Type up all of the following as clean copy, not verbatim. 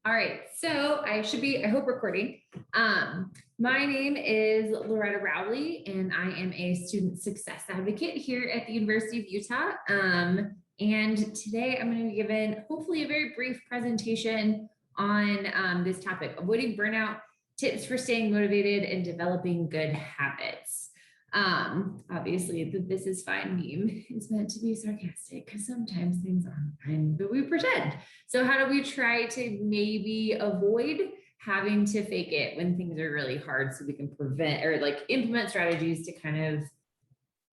All right, so I hope recording. My name is Loretta Rowley, and I am a student success advocate here at the University of Utah. And today I'm going to be given hopefully a very brief presentation on this topic: avoiding burnout, tips for staying motivated, and developing good habits. Obviously the "this is fine" meme is meant to be sarcastic because sometimes things aren't fine, but we pretend. So how do we try to maybe avoid having to fake it when things are really hard, so we can prevent or like implement strategies to kind of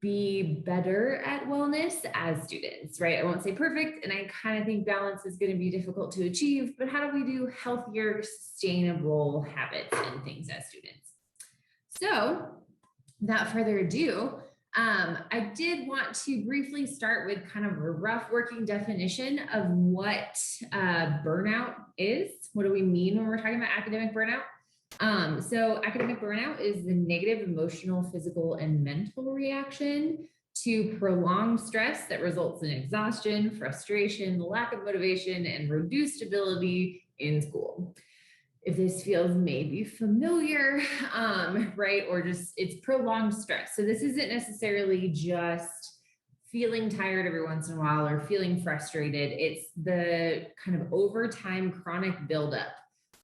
be better at wellness as students, right? I won't say perfect, and I kind of think balance is going to be difficult to achieve, but how do we do healthier, sustainable habits and things as students? So without further ado, I did want to briefly start with kind of a rough working definition of what burnout is. What do we mean when we're talking about academic burnout? So academic burnout is the negative emotional, physical, and mental reaction to prolonged stress that results in exhaustion, frustration, lack of motivation, and reduced ability in school. If this feels maybe familiar, right? Or just it's prolonged stress. So this isn't necessarily just feeling tired every once in a while or feeling frustrated. It's the kind of overtime chronic buildup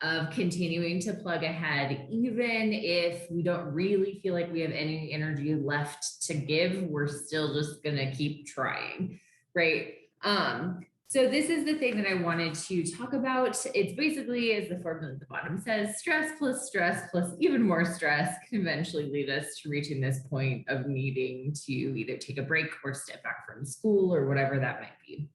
of continuing to plug ahead, even if we don't really feel like we have any energy left to give, we're still just gonna keep trying, right? So this is the thing that I wanted to talk about. It's basically, as the formula at the bottom says, stress plus even more stress can eventually lead us to reaching this point of needing to either take a break or step back from school or whatever that might be.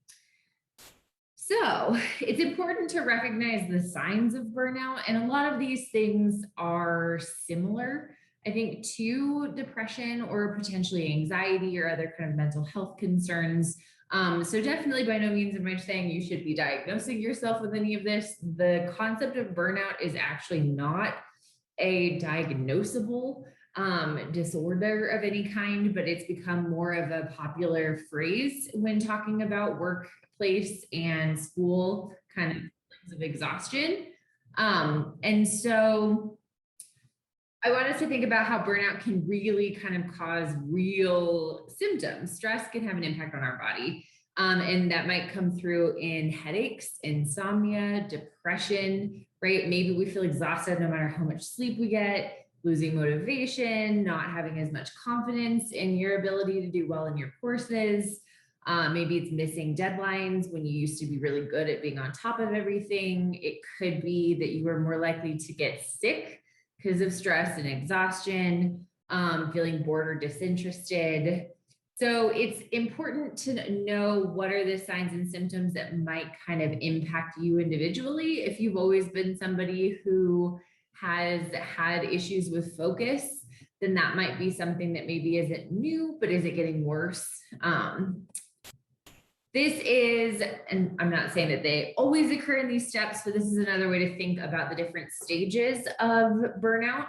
So it's important to recognize the signs of burnout, and a lot of these things are similar, I think, to depression or potentially anxiety or other kind of mental health concerns. So definitely by no means am I saying you should be diagnosing yourself with any of this. The concept of burnout is actually not a diagnosable disorder of any kind, but it's become more of a popular phrase when talking about workplace and school kind of feelings of exhaustion. And so I want us to think about how burnout can really kind of cause real symptoms. Stress can have an impact on our body. And that might come through in headaches, insomnia, depression, right? Maybe we feel exhausted no matter how much sleep we get, losing motivation, not having as much confidence in your ability to do well in your courses. Maybe it's missing deadlines when you used to be really good at being on top of everything. It could be that you were more likely to get sick because of stress and exhaustion, feeling bored or disinterested. So it's important to know what are the signs and symptoms that might kind of impact you individually. If you've always been somebody who has had issues with focus, then that might be something that maybe isn't new, but is it getting worse? This is, and I'm not saying that they always occur in these steps, but this is another way to think about the different stages of burnout.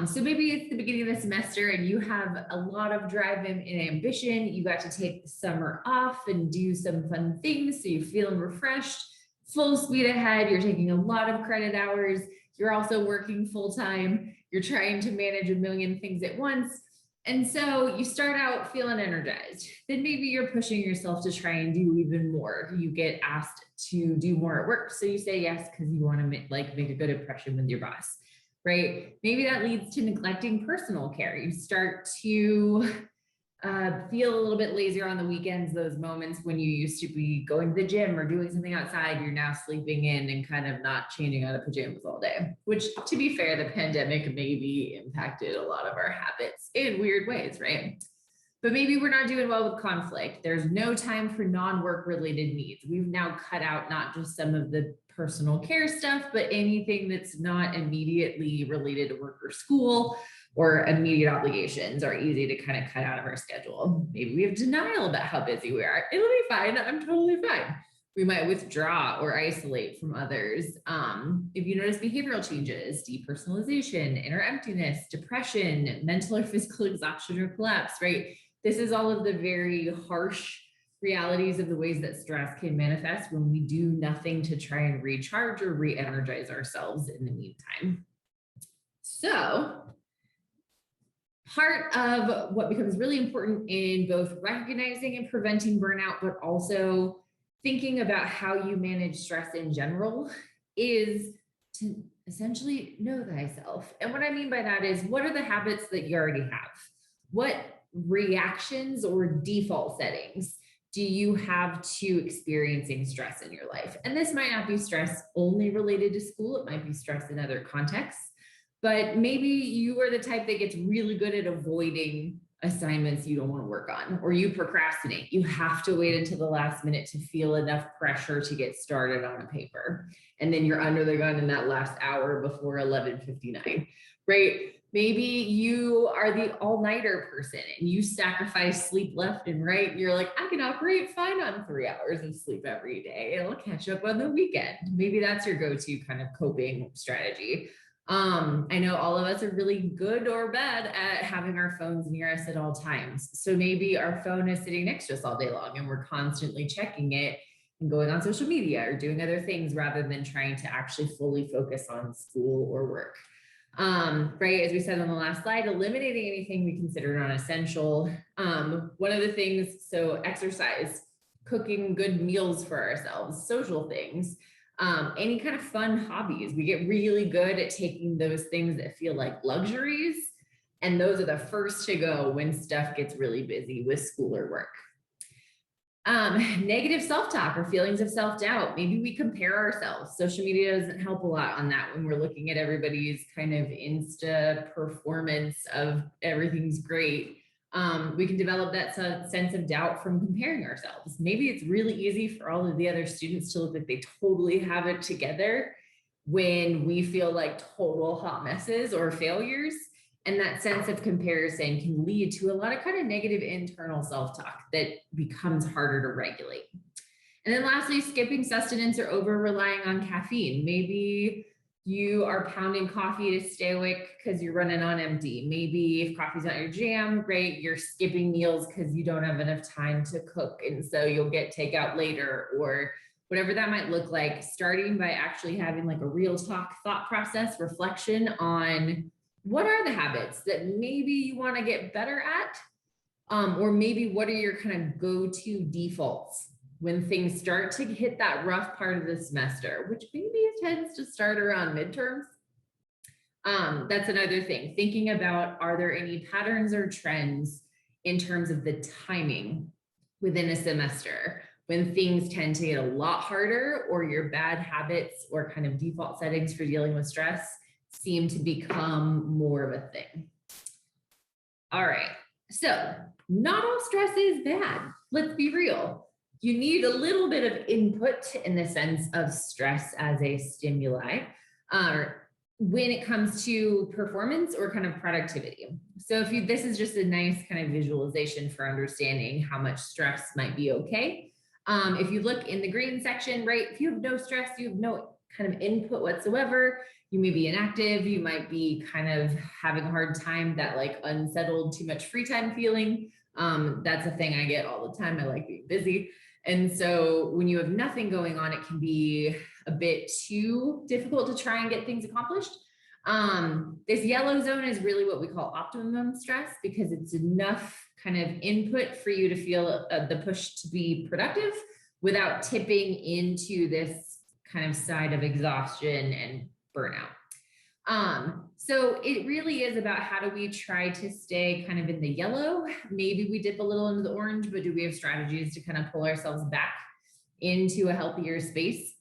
So maybe it's the beginning of the semester and you have a lot of drive and ambition. You got to take the summer off and do some fun things, so you're feeling refreshed, full speed ahead. You're taking a lot of credit hours. You're also working full time. You're trying to manage a million things at once. And so you start out feeling energized. Then maybe you're pushing yourself to try and do even more. You get asked to do more at work, so you say yes because you want to make a good impression with your boss, right? Maybe that leads to neglecting personal care. You start to feel a little bit lazier on the weekends, those moments when you used to be going to the gym or doing something outside, you're now sleeping in and kind of not changing out of pajamas all day, which, to be fair, the pandemic maybe impacted a lot of our habits in weird ways, right? But maybe we're not doing well with conflict. There's no time for non-work related needs. We've now cut out not just some of the personal care stuff, but anything that's not immediately related to work or school or immediate obligations are easy to kind of cut out of our schedule. Maybe we have denial about how busy we are. It'll be fine. I'm totally fine. We might withdraw or isolate from others. If you notice behavioral changes, depersonalization, inner emptiness, depression, mental or physical exhaustion or collapse, right? This is all of the very harsh realities of the ways that stress can manifest when we do nothing to try and recharge or re-energize ourselves in the meantime. So part of what becomes really important in both recognizing and preventing burnout, but also thinking about how you manage stress in general, is to essentially know thyself. And what I mean by that is, what are the habits that you already have? What reactions or default settings do you have to experiencing stress in your life? And this might not be stress only related to school. It might be stress in other contexts, but maybe you are the type that gets really good at avoiding assignments you don't want to work on, or you procrastinate. You have to wait until the last minute to feel enough pressure to get started on a paper. And then you're under the gun in that last hour before 11:59, right? Maybe you are the all-nighter person and you sacrifice sleep left and right. And you're like, I can operate fine on 3 hours of sleep every day. It'll catch up on the weekend. Maybe that's your go-to kind of coping strategy. I know all of us are really good or bad at having our phones near us at all times. So maybe our phone is sitting next to us all day long and we're constantly checking it and going on social media or doing other things rather than trying to actually fully focus on school or work. Right, as we said on the last slide, eliminating anything we consider non-essential. One of the things, so exercise, cooking good meals for ourselves, social things, any kind of fun hobbies. We get really good at taking those things that feel like luxuries, and those are the first to go when stuff gets really busy with school or work. Negative self-talk or feelings of self-doubt. Maybe we compare ourselves. Social media doesn't help a lot on that when we're looking at everybody's kind of Insta performance of everything's great. We can develop that sense of doubt from comparing ourselves. Maybe it's really easy for all of the other students to look like they totally have it together when we feel like total hot messes or failures. And that sense of comparison can lead to a lot of kind of negative internal self-talk that becomes harder to regulate. And then lastly, skipping sustenance or over relying on caffeine. Maybe you are pounding coffee to stay awake because you're running on empty. Maybe if coffee's not your jam, great, you're skipping meals because you don't have enough time to cook. And so you'll get takeout later, or whatever that might look like, starting by actually having like a real talk thought process, reflection on what are the habits that maybe you want to get better at? Or maybe what are your kind of go-to defaults when things start to hit that rough part of the semester, which maybe tends to start around midterms? That's another thing. Thinking about, are there any patterns or trends in terms of the timing within a semester when things tend to get a lot harder, or your bad habits or kind of default settings for dealing with stress seem to become more of a thing? All right, so not all stress is bad. Let's be real. You need a little bit of input in the sense of stress as a stimuli when it comes to performance or kind of productivity. So if this is just a nice kind of visualization for understanding how much stress might be okay. If you look in the green section, right, if you have no stress, you have no kind of input whatsoever, you may be inactive, you might be kind of having a hard time, that like unsettled, too much free time feeling. That's a thing I get all the time. I like being busy. And so when you have nothing going on, it can be a bit too difficult to try and get things accomplished. This yellow zone is really what we call optimum stress, because it's enough kind of input for you to feel the push to be productive without tipping into this kind of side of exhaustion and burnout. So it really is about, how do we try to stay kind of in the yellow? Maybe we dip a little into the orange, but do we have strategies to kind of pull ourselves back into a healthier space?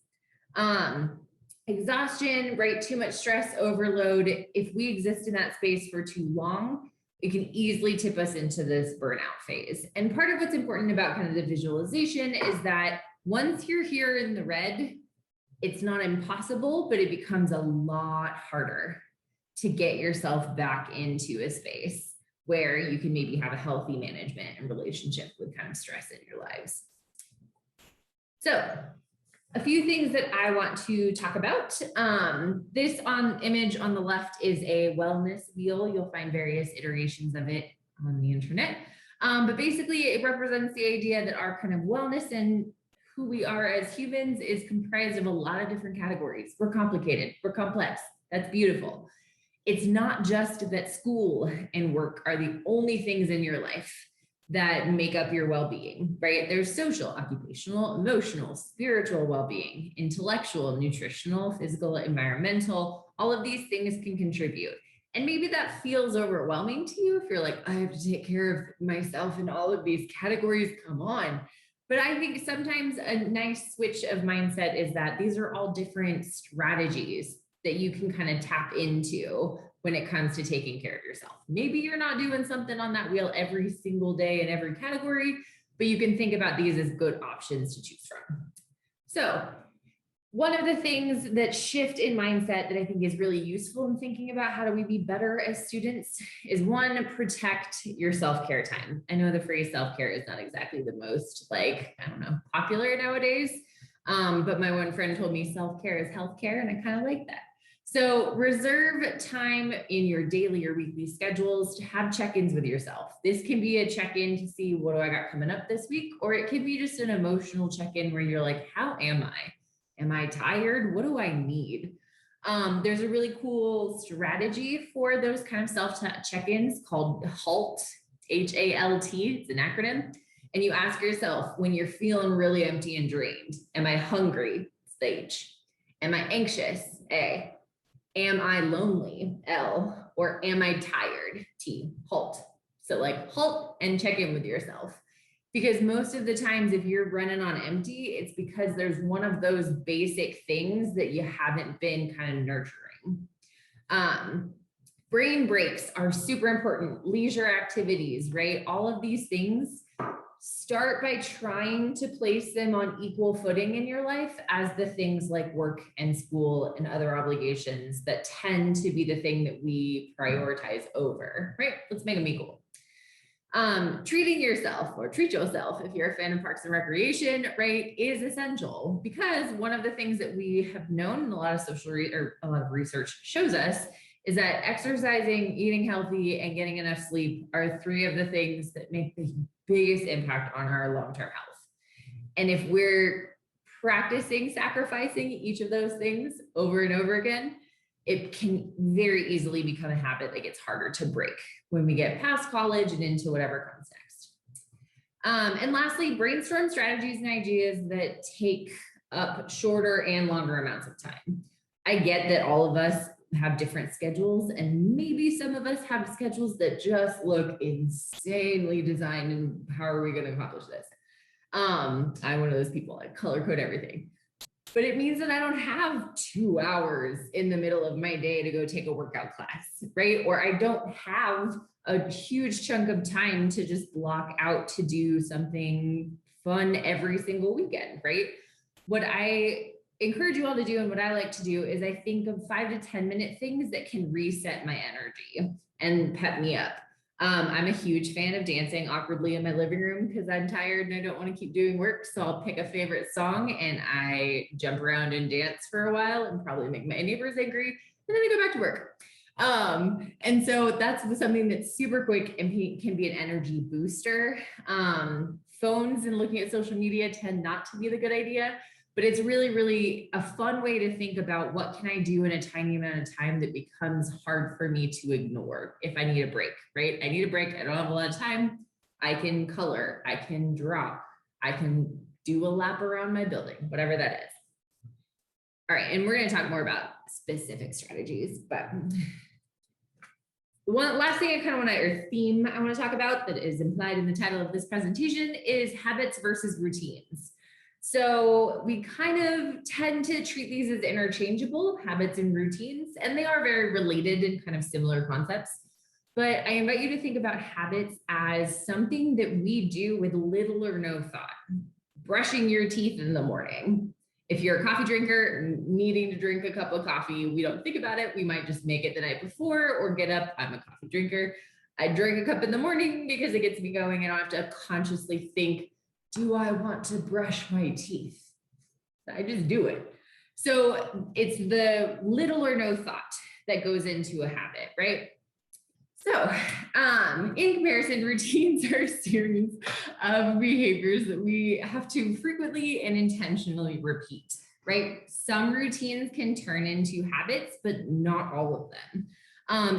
Exhaustion, right? Too much stress, overload. If we exist in that space for too long, it can easily tip us into this burnout phase. And part of what's important about kind of the visualization is that once you're here in the red, it's not impossible, but it becomes a lot harder to get yourself back into a space where you can maybe have a healthy management and relationship with kind of stress in your lives. So a few things that I want to talk about. This image on the left is a wellness wheel. You'll find various iterations of it on the internet. But basically it represents the idea that our kind of wellness and who we are as humans is comprised of a lot of different categories. We're complicated, we're complex. That's beautiful. It's not just that school and work are the only things in your life that make up your well-being, right? There's social, occupational, emotional, spiritual well-being, intellectual, nutritional, physical, environmental. All of these things can contribute. And maybe that feels overwhelming to you if you're like, I have to take care of myself in all of these categories. Come on. But I think sometimes a nice switch of mindset is that these are all different strategies that you can kind of tap into when it comes to taking care of yourself. Maybe you're not doing something on that wheel every single day in every category, but you can think about these as good options to choose from. So one of the things that shift in mindset that I think is really useful in thinking about how do we be better as students is one, protect your self-care time. I know the phrase self-care is not exactly the most popular nowadays. But my one friend told me self-care is healthcare, and I kind of like that. So reserve time in your daily or weekly schedules to have check-ins with yourself. This can be a check-in to see what do I got coming up this week, or it could be just an emotional check-in where you're like, how am I? Am I tired? What do I need? There's a really cool strategy for those kind of self-check-ins called HALT, H-A-L-T, it's an acronym. And you ask yourself when you're feeling really empty and drained, am I hungry? It's the H. Am I anxious? A. Am I lonely? L. Or am I tired? T. HALT. So like halt and check in with yourself. Because most of the times if you're running on empty, it's because there's one of those basic things that you haven't been kind of nurturing. Brain breaks are super important. Leisure activities, right? All of these things, start by trying to place them on equal footing in your life as the things like work and school and other obligations that tend to be the thing that we prioritize over, right? Let's make them equal. Treating yourself or treat yourself, if you're a fan of Parks and Recreation, right, is essential, because one of the things that we have known and a lot of research shows us is that exercising, eating healthy, and getting enough sleep are three of the things that make the biggest impact on our long-term health. And if we're practicing sacrificing each of those things over and over again, it can very easily become a habit that gets harder to break when we get past college and into whatever comes next. And lastly, brainstorm strategies and ideas that take up shorter and longer amounts of time. I get that all of us have different schedules, and maybe some of us have schedules that just look insanely designed, and how are we going to accomplish this? I'm one of those people, I color code everything. But it means that I don't have 2 hours in the middle of my day to go take a workout class, right? Or I don't have a huge chunk of time to just block out to do something fun every single weekend, right? What I encourage you all to do, and what I like to do, is I think of 5 to 10 minute things that can reset my energy and pep me up. I'm a huge fan of dancing awkwardly in my living room because I'm tired and I don't want to keep doing work. So I'll pick a favorite song and I jump around and dance for a while and probably make my neighbors angry. And then I go back to work. And so that's something that's super quick and can be an energy booster. Phones and looking at social media tend not to be the good idea, but it's really, really a fun way to think about what can I do in a tiny amount of time that becomes hard for me to ignore if I need a break, right? I need a break. I don't have a lot of time. I can color, I can draw, I can do a lap around my building, whatever that is. All right, and we're going to talk more about specific strategies, but one last thing theme I want to talk about that is implied in the title of this presentation is habits versus routines. So we kind of tend to treat these as interchangeable, habits and routines, and they are very related and kind of similar concepts. But I invite you to think about habits as something that we do with little or no thought. Brushing your teeth in the morning. If you're a coffee drinker, needing to drink a cup of coffee, we don't think about it. We might just make it the night before or get up. I'm a coffee drinker. I drink a cup in the morning because it gets me going. I don't have to consciously think, do I want to brush my teeth? I just do it. So it's the little or no thought that goes into a habit, right? So, in comparison, routines are a series of behaviors that we have to frequently and intentionally repeat, right? Some routines can turn into habits, but not all of them.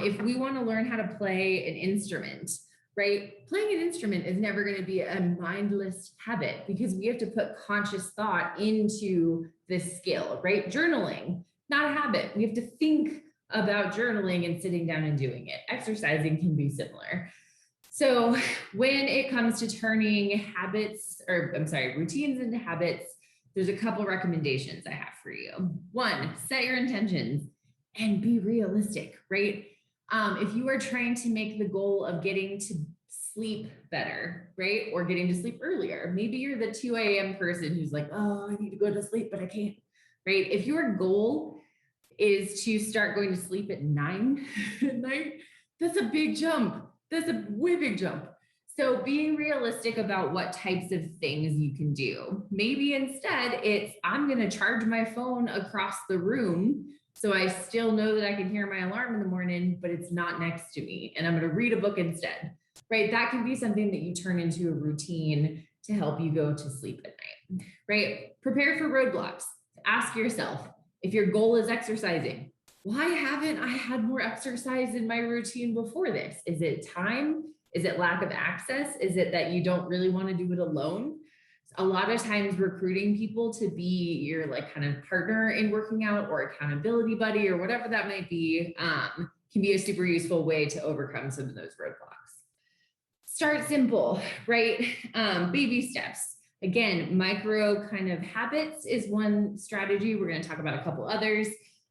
If we want to learn how to play an instrument, right? Playing an instrument is never going to be a mindless habit because we have to put conscious thought into this skill, right? Journaling, not a habit. We have to think about journaling and sitting down and doing it. Exercising can be similar. So when it comes to turning routines into habits, there's a couple recommendations I have for you. One, set your intentions and be realistic, right? If you are trying to make the goal of getting to sleep better, right? Or getting to sleep earlier, maybe you're the 2 a.m. person who's like, oh, I need to go to sleep, but I can't, right? If your goal is to start going to sleep at 9 at night, that's a big jump. That's a way big jump. So being realistic about what types of things you can do. Maybe instead it's, I'm going to charge my phone across the room so I still know that I can hear my alarm in the morning, but it's not next to me. And I'm going to read a book instead, right? That can be something that you turn into a routine to help you go to sleep at night, right? Prepare for roadblocks. Ask yourself, if your goal is exercising, why haven't I had more exercise in my routine before this? Is it time? Is it lack of access? Is it that you don't really want to do it alone? A lot of times recruiting people to be your like kind of partner in working out or accountability buddy or whatever that might be can be a super useful way to overcome some of those roadblocks. Start simple, right? Baby steps. Again, micro kind of habits is one strategy. We're going to talk about a couple others.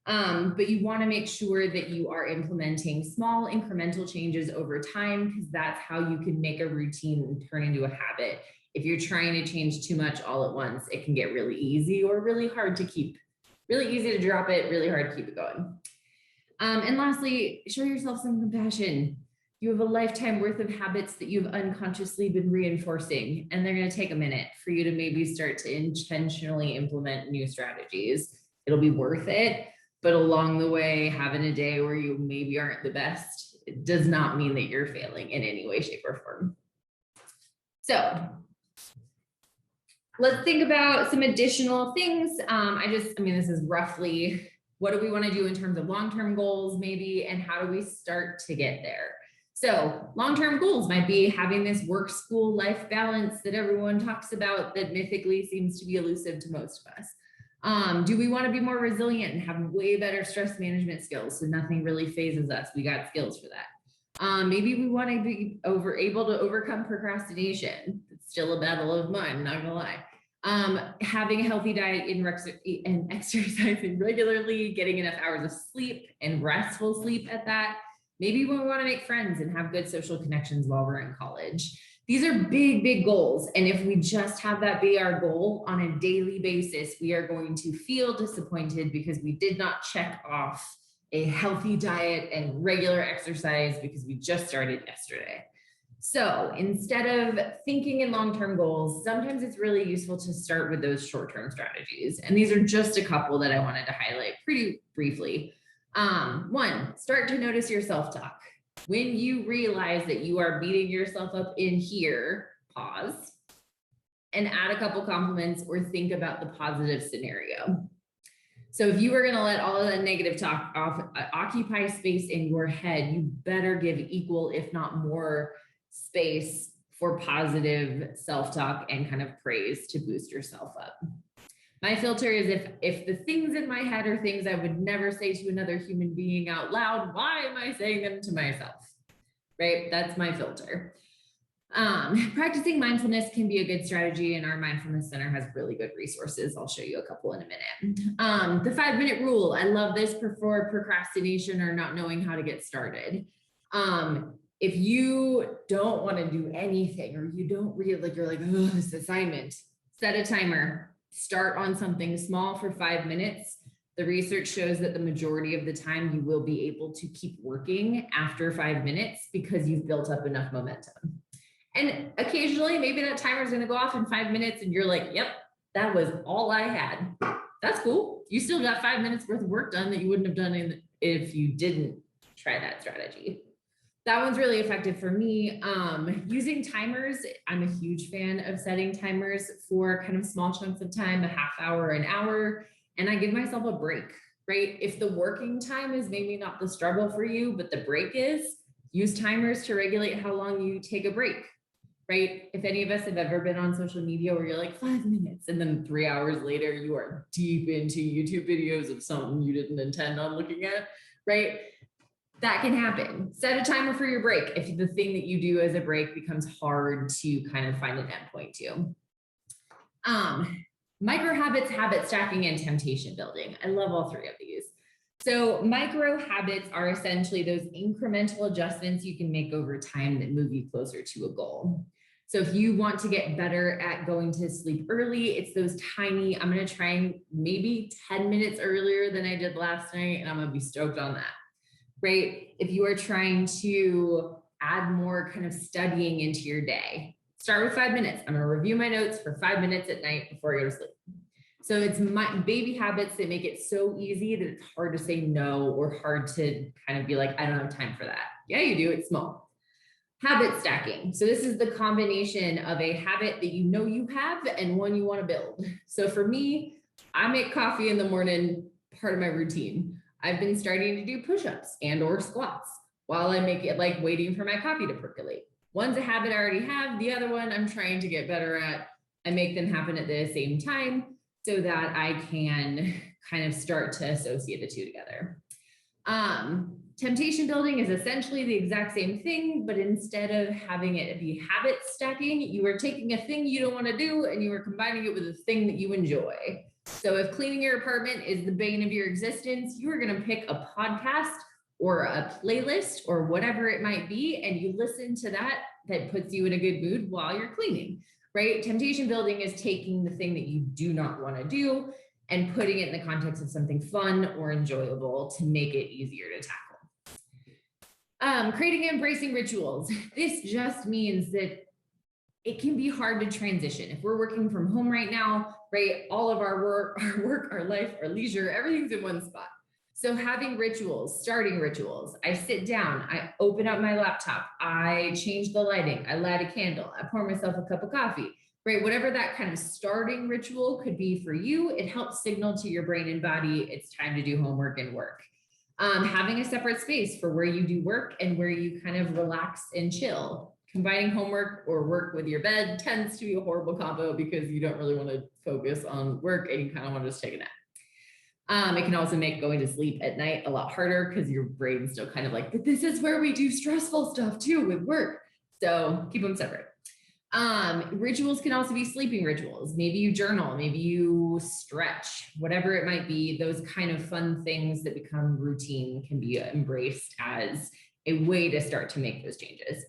But you want to make sure that you are implementing small incremental changes over time because that's how you can make a routine turn into a habit. If you're trying to change too much all at once, it can get really easy or really hard to keep. Really easy to drop it, really hard to keep it going. And lastly, show yourself some compassion. You have a lifetime worth of habits that you've unconsciously been reinforcing, and they're going to take a minute for you to maybe start to intentionally implement new strategies. It'll be worth it, but along the way, having a day where you maybe aren't the best, it does not mean that you're failing in any way, shape, or form. So let's think about some additional things. This is roughly what do we want to do in terms of long-term goals maybe, and how do we start to get there? So long-term goals might be having this work-school life balance that everyone talks about that mythically seems to be elusive to most of us. Do we want to be more resilient and have way better stress management skills so nothing really phases us? We got skills for that. Maybe we want to be able to overcome procrastination. It's still a battle of mine, not gonna lie. Having a healthy diet and exercising regularly, getting enough hours of sleep and restful sleep at that. Maybe we want to make friends and have good social connections while we're in college. These are big, big goals. And if we just have that be our goal on a daily basis, we are going to feel disappointed because we did not check off a healthy diet and regular exercise because we just started yesterday. So instead of thinking in long-term goals, sometimes it's really useful to start with those short-term strategies. And these are just a couple that I wanted to highlight pretty briefly. One, start to notice your self-talk. When you realize that you are beating yourself up in here, pause and add a couple compliments or think about the positive scenario. So if you are going to let all of that negative talk occupy space in your head, you better give equal, if not more, space for positive self-talk and kind of praise to boost yourself up. My filter is if the things in my head are things I would never say to another human being out loud, why am I saying them to myself? Right? That's my filter. Practicing mindfulness can be a good strategy, and our mindfulness center has really good resources. I'll show you a couple in a minute. The 5-minute rule. I love this for procrastination or not knowing how to get started. If you don't want to do anything or you don't really you're like, oh, this assignment, set a timer. Start on something small for 5 minutes. The research shows that the majority of the time you will be able to keep working after 5 minutes because you've built up enough momentum. And occasionally, maybe that timer is going to go off in 5 minutes and you're like, yep, that was all I had. That's cool. You still got 5 minutes worth of work done that you wouldn't have done if you didn't try that strategy. That one's really effective for me. Using timers, I'm a huge fan of setting timers for kind of small chunks of time, a half hour, an hour, and I give myself a break, right? If the working time is maybe not the struggle for you, but the break is, use timers to regulate how long you take a break, right? If any of us have ever been on social media where you're like 5 minutes and then 3 hours later, you are deep into YouTube videos of something you didn't intend on looking at, right? That can happen. Set a timer for your break if the thing that you do as a break becomes hard to kind of find an endpoint to. Micro habits, habit stacking, and temptation building. I love all three of these. So micro habits are essentially those incremental adjustments you can make over time that move you closer to a goal. So if you want to get better at going to sleep early, it's those tiny, I'm going to try maybe 10 minutes earlier than I did last night, and I'm going to be stoked on that. Right? If you are trying to add more kind of studying into your day, start with 5 minutes. I'm going to review my notes for 5 minutes at night before I go to sleep. So it's my baby habits that make it so easy that it's hard to say no or hard to kind of be like, I don't have time for that. Yeah, you do. It's small. Habit stacking. So this is the combination of a habit that you know you have and one you want to build. So for me, I make coffee in the morning, part of my routine. I've been starting to do push-ups and or squats while I make it, like waiting for my coffee to percolate. One's a habit I already have. The other one I'm trying to get better at. I make them happen at the same time so that I can kind of start to associate the two together. Temptation building is essentially the exact same thing, but instead of having it be habit stacking, you are taking a thing you don't want to do and you are combining it with a thing that you enjoy. So if cleaning your apartment is the bane of your existence, you are going to pick a podcast or a playlist or whatever it might be, and you listen to that puts you in a good mood while you're cleaning, right? Temptation building is taking the thing that you do not want to do and putting it in the context of something fun or enjoyable to make it easier to tackle. Creating and embracing rituals. This just means that it can be hard to transition. If we're working from home right now, right, all of our work, our life, our leisure, everything's in one spot. So having rituals, starting rituals, I sit down, I open up my laptop, I change the lighting, I light a candle, I pour myself a cup of coffee, right? Whatever that kind of starting ritual could be for you, it helps signal to your brain and body, it's time to do homework and work. Having a separate space for where you do work and where you kind of relax and chill. Combining homework or work with your bed tends to be a horrible combo because you don't really want to focus on work and you kind of want to just take a nap. It can also make going to sleep at night a lot harder because your brain's still kind of like, but this is where we do stressful stuff too with work. So keep them separate. Rituals can also be sleeping rituals. Maybe you journal, maybe you stretch, whatever it might be. Those kind of fun things that become routine can be embraced as a way to start to make those changes.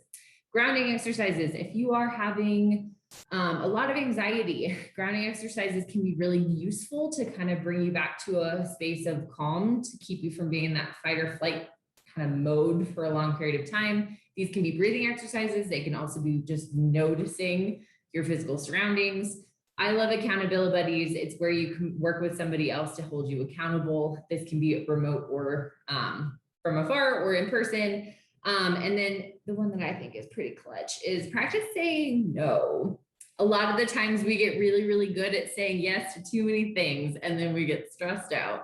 Grounding exercises. If you are having a lot of anxiety, grounding exercises can be really useful to kind of bring you back to a space of calm to keep you from being in that fight or flight kind of mode for a long period of time. These can be breathing exercises. They can also be just noticing your physical surroundings. I love accountability buddies. It's where you can work with somebody else to hold you accountable. This can be remote or from afar or in person. And then the one that I think is pretty clutch is practice saying no. A lot of the times we get really, really good at saying yes to too many things, and then we get stressed out.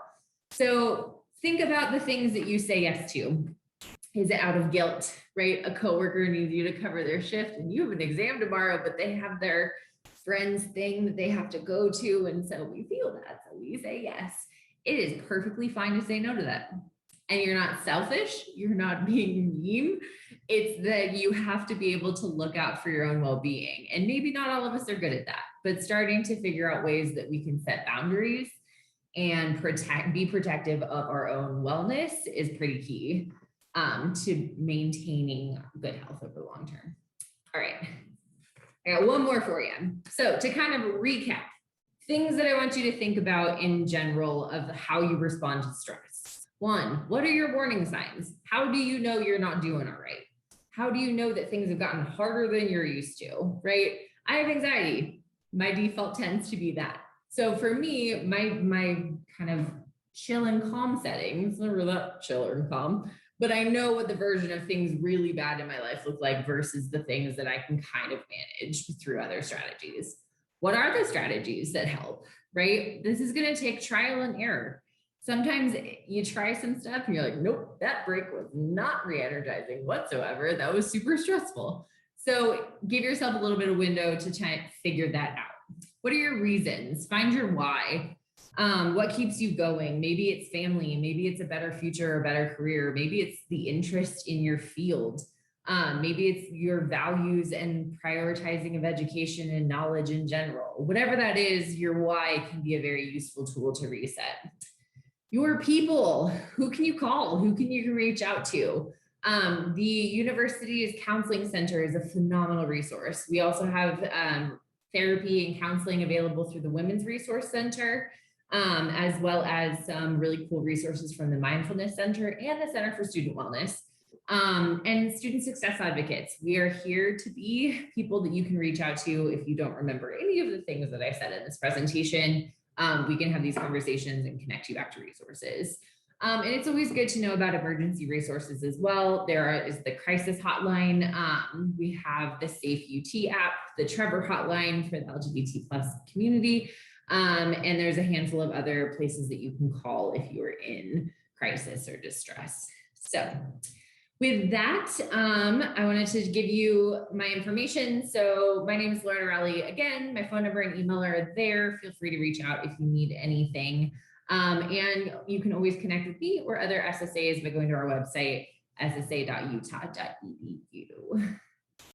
So think about the things that you say yes to. Is it out of guilt, right? A coworker needs you to cover their shift and you have an exam tomorrow, but they have their friend's thing that they have to go to. And so we feel that, so we say yes. It is perfectly fine to say no to that. And you're not selfish, you're not being mean. It's that you have to be able to look out for your own well-being. And maybe not all of us are good at that, but starting to figure out ways that we can set boundaries and be protective of our own wellness is pretty key to maintaining good health over the long term. All right, I got one more for you. So to kind of recap, things that I want you to think about in general of how you respond to stress. One, what are your warning signs? How do you know you're not doing all right? How do you know that things have gotten harder than you're used to, right? I have anxiety. My default tends to be that. So for me, my kind of chill and calm settings, remember that chill and calm, but I know what the version of things really bad in my life look like versus the things that I can kind of manage through other strategies. What are the strategies that help, right? This is going to take trial and error. Sometimes you try some stuff and you're like, nope, that break was not re-energizing whatsoever. That was super stressful. So give yourself a little bit of window to try and figure that out. What are your reasons? Find your why. What keeps you going? Maybe it's family, maybe it's a better future or better career, maybe it's the interest in your field, maybe it's your values and prioritizing of education and knowledge in general. Whatever that is, your why can be a very useful tool to reset. Your people, who can you call? Who can you reach out to? The university's counseling center is a phenomenal resource. We also have therapy and counseling available through the Women's Resource Center, as well as some really cool resources from the Mindfulness Center and the Center for Student Wellness. And student success advocates. We are here to be people that you can reach out to if you don't remember any of the things that I said in this presentation. We can have these conversations and connect you back to resources. And it's always good to know about emergency resources as well. There is the crisis hotline. We have the Safe UT app, the Trevor hotline for the LGBT plus community. And there's a handful of other places that you can call if you're in crisis or distress. So with that, I wanted to give you my information. So my name is Loretta Rowley. Again, my phone number and email are there. Feel free to reach out if you need anything. And you can always connect with me or other SSAs by going to our website, ssa.utah.edu.